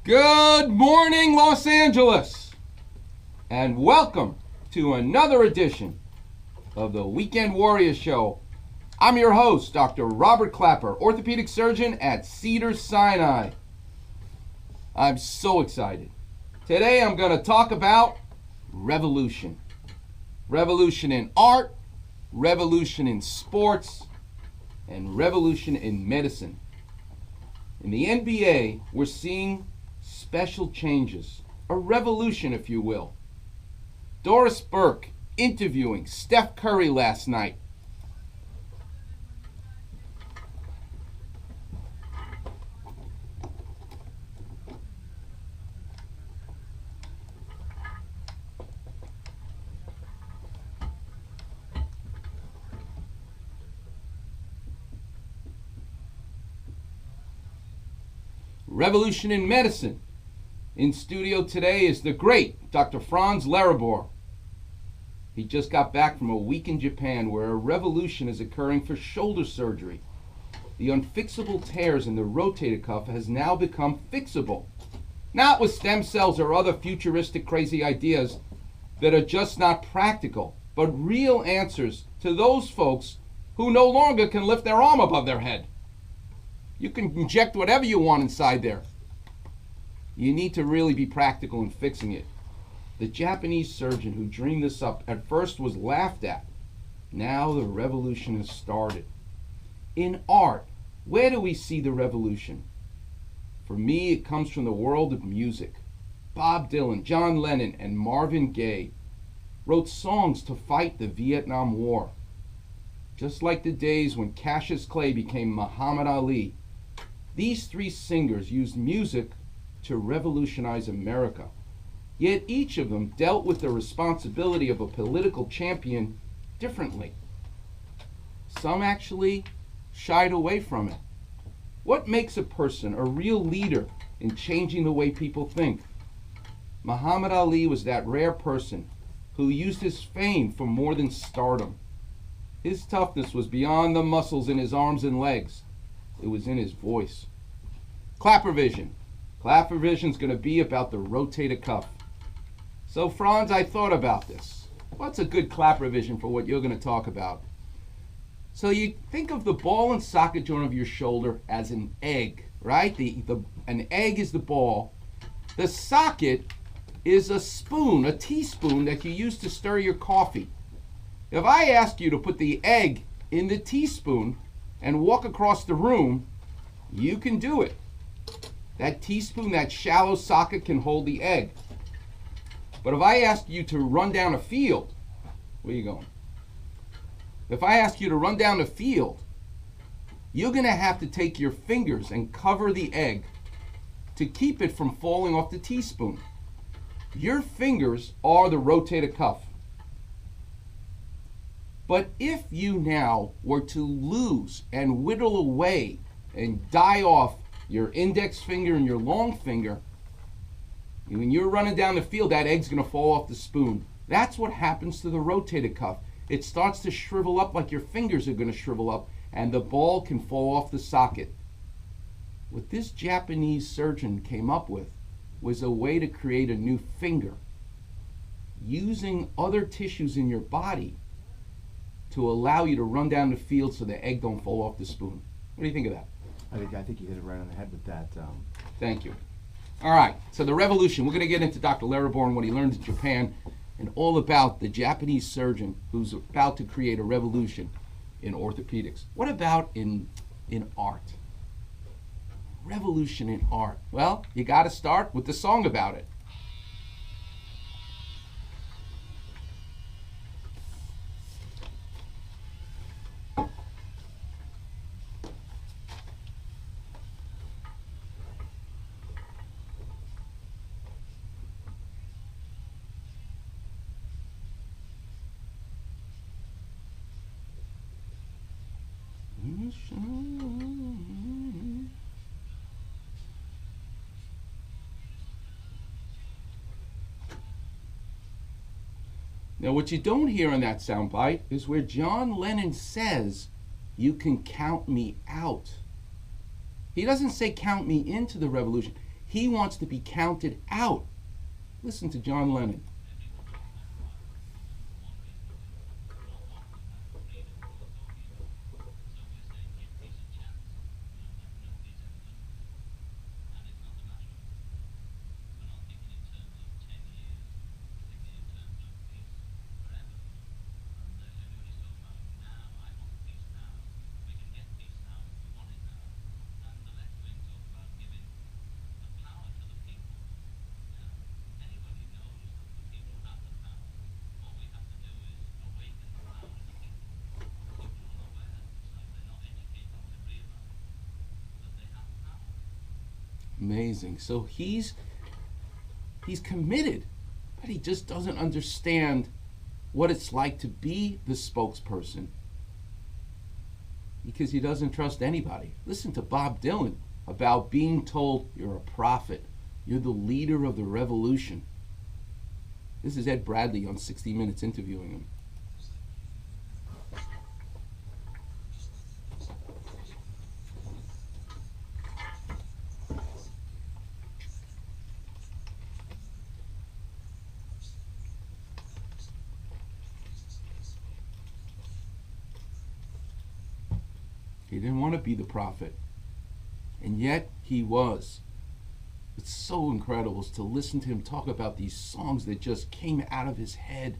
Good morning, Los Angeles, and welcome to another edition of the Weekend Warriors Show. I'm your host, Dr. Robert Klapper, orthopedic surgeon at Cedars-Sinai. I'm so excited. Today I'm going to talk about revolution. Revolution in art, revolution in sports, and revolution in medicine. In the NBA, we're seeing special changes, a revolution, if you will. Doris Burke interviewing Steph Curry last night. Revolution in medicine. In studio today is the great Dr. Franz Larabor. He just got back from a week in Japan where a revolution is occurring for shoulder surgery. The unfixable tears in the rotator cuff has now become fixable. Not with stem cells or other futuristic crazy ideas that are just not practical, but real answers to those folks who no longer can lift their arm above their head. You can inject whatever you want inside there. You need to really be practical in fixing it. The Japanese surgeon who dreamed this up at first was laughed at. Now the revolution has started. In art, where do we see the revolution? For me, it comes from the world of music. Bob Dylan, John Lennon, and Marvin Gaye wrote songs to fight the Vietnam War. Just like the days when Cassius Clay became Muhammad Ali, these three singers used music to revolutionize America. Yet each of them dealt with the responsibility of a political champion differently. Some actually shied away from it. What makes a person a real leader in changing the way people think? Muhammad Ali was that rare person who used his fame for more than stardom. His toughness was beyond the muscles in his arms and legs. It was in his voice. Clappervision. Clappervision's going to be about the rotator cuff. So Franz, I thought about this. What's a good clappervision for what you're going to talk about? So you think of the ball and socket joint of your shoulder as an egg, right? An egg is the ball. The socket is a spoon, a teaspoon that you use to stir your coffee. If I ask you to put the egg in the teaspoon and walk across the room, you can do it. That teaspoon, that shallow socket can hold the egg. But if I ask you to run down a field, where are you going? If I ask you to run down a field, you're going to have to take your fingers and cover the egg to keep it from falling off the teaspoon. Your fingers are the rotator cuff. But if you now were to lose and whittle away and die off your index finger and your long finger, when you're running down the field, that egg's going to fall off the spoon. That's what happens to the rotator cuff. It starts to shrivel up like your fingers are going to shrivel up, and the ball can fall off the socket. What this Japanese surgeon came up with was a way to create a new finger using other tissues in your body to allow you to run down the field so the egg don't fall off the spoon. What do you think of that? I think you hit it right on the head with that. Thank you. All right, so the revolution. We're going to get into Dr. Larabor and what he learned in Japan and all about the Japanese surgeon who's about to create a revolution in orthopedics. What about in art? Revolution in art. Well, you got to start with the song about it. Now, what you don't hear on that soundbite is where John Lennon says, "You can count me out." He doesn't say count me into the revolution. He wants to be counted out. Listen to John Lennon. Amazing. So he's committed, but he just doesn't understand what it's like to be the spokesperson because he doesn't trust anybody. Listen to Bob Dylan about being told you're a prophet, you're the leader of the revolution. This is Ed Bradley on 60 Minutes interviewing him. He didn't want to be the prophet, and yet he was. It's so incredible to listen to him talk about these songs that just came out of his head.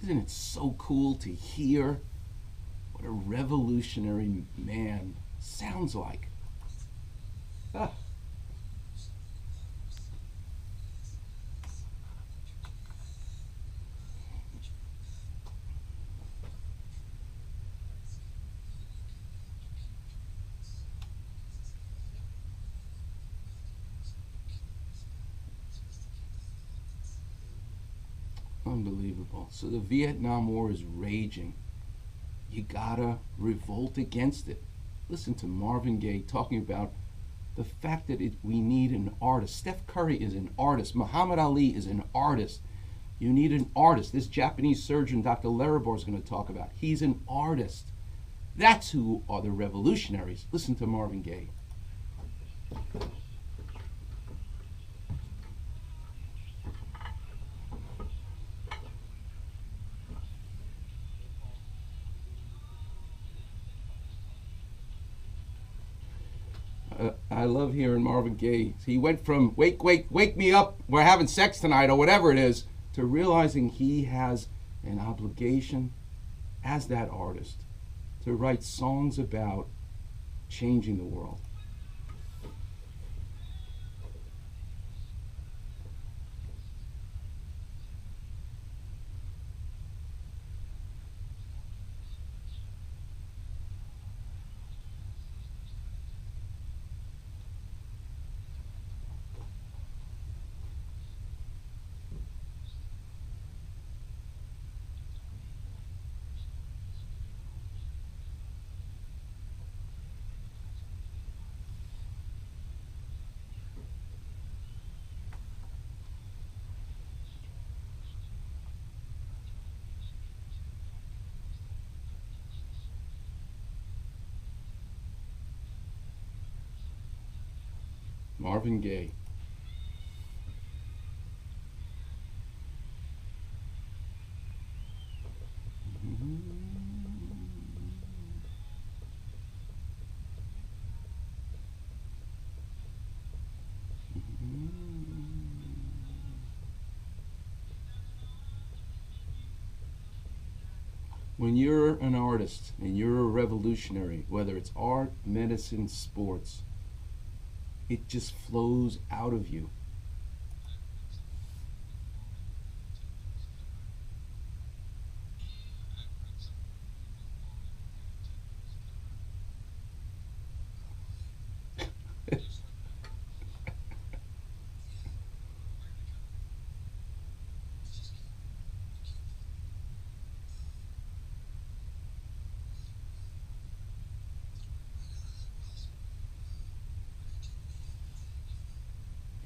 Isn't it so cool to hear what a revolutionary man sounds like? Ah. Unbelievable. So the Vietnam War is raging. You gotta revolt against it. Listen to Marvin Gaye talking about the fact that we need an artist. Steph Curry is an artist. Muhammad Ali is an artist. You need an artist. This Japanese surgeon, Dr. Larabor, is going to talk about. He's an artist. That's who are the revolutionaries. Listen to Marvin Gaye. I love hearing Marvin Gaye. He went from wake me up, we're having sex tonight, or whatever it is, to realizing he has an obligation as that artist to write songs about changing the world. Marvin Gaye. When you're an artist and you're a revolutionary, whether it's art, medicine, sports, it just flows out of you.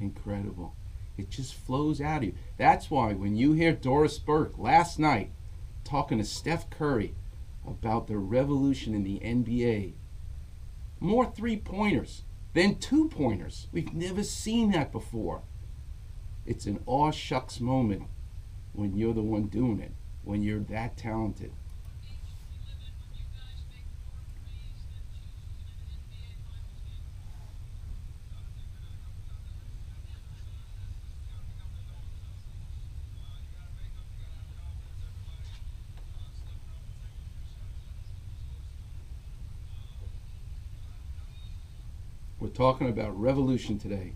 Incredible. It just flows out of you. That's why when you hear Doris Burke last night talking to Steph Curry about the revolution in the NBA, more 3-pointers than 2-pointers. We've never seen that before. It's an aw shucks moment when you're the one doing it, when you're that talented. We're talking about revolution today.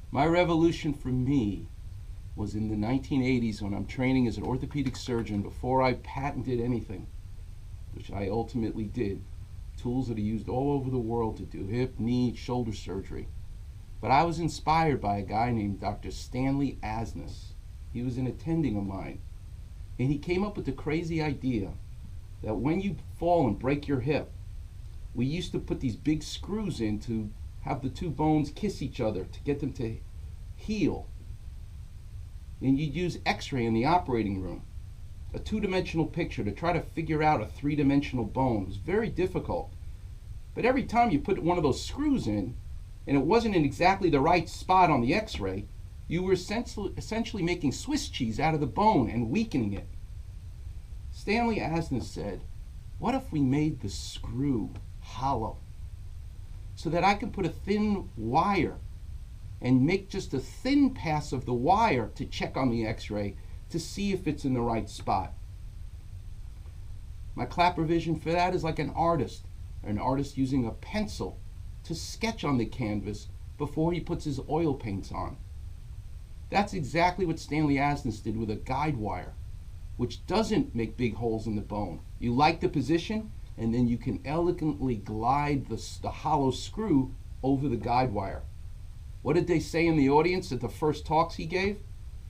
My revolution for me was in the 1980s when I'm training as an orthopedic surgeon before I patented anything, which I ultimately did. Tools that are used all over the world to do hip, knee, shoulder surgery. But I was inspired by a guy named Dr. Stanley Asnes. He was an attending of mine. And he came up with the crazy idea that when you fall and break your hip, we used to put these big screws in to have the two bones kiss each other to get them to heal. And you'd use x-ray in the operating room, a two-dimensional picture to try to figure out a three-dimensional bone. It was very difficult. But every time you put one of those screws in, and it wasn't in exactly the right spot on the x-ray, you were essentially making Swiss cheese out of the bone and weakening it. Stanley Asnes said, what if we made the screw hollow so that I could put a thin wire and make just a thin pass of the wire to check on the x-ray to see if it's in the right spot. My Klapper vision for that is like an artist using a pencil to sketch on the canvas before he puts his oil paints on. That's exactly what Stanley Asnes did with a guide wire, which doesn't make big holes in the bone. You like the position, and then you can elegantly glide the hollow screw over the guide wire. What did they say in the audience at the first talks he gave?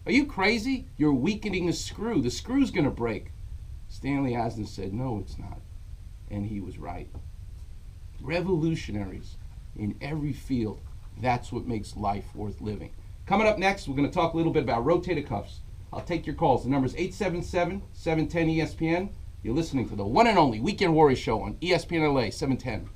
Are you crazy? You're weakening the screw. The screw's going to break. Stanley Asnes said, no, it's not. And he was right. Revolutionaries in every field. That's what makes life worth living. Coming up next, we're going to talk a little bit about rotator cuffs. I'll take your calls. The number is 877-710-ESPN. You're listening to the one and only Weekend Warriors Show on ESPN LA 710.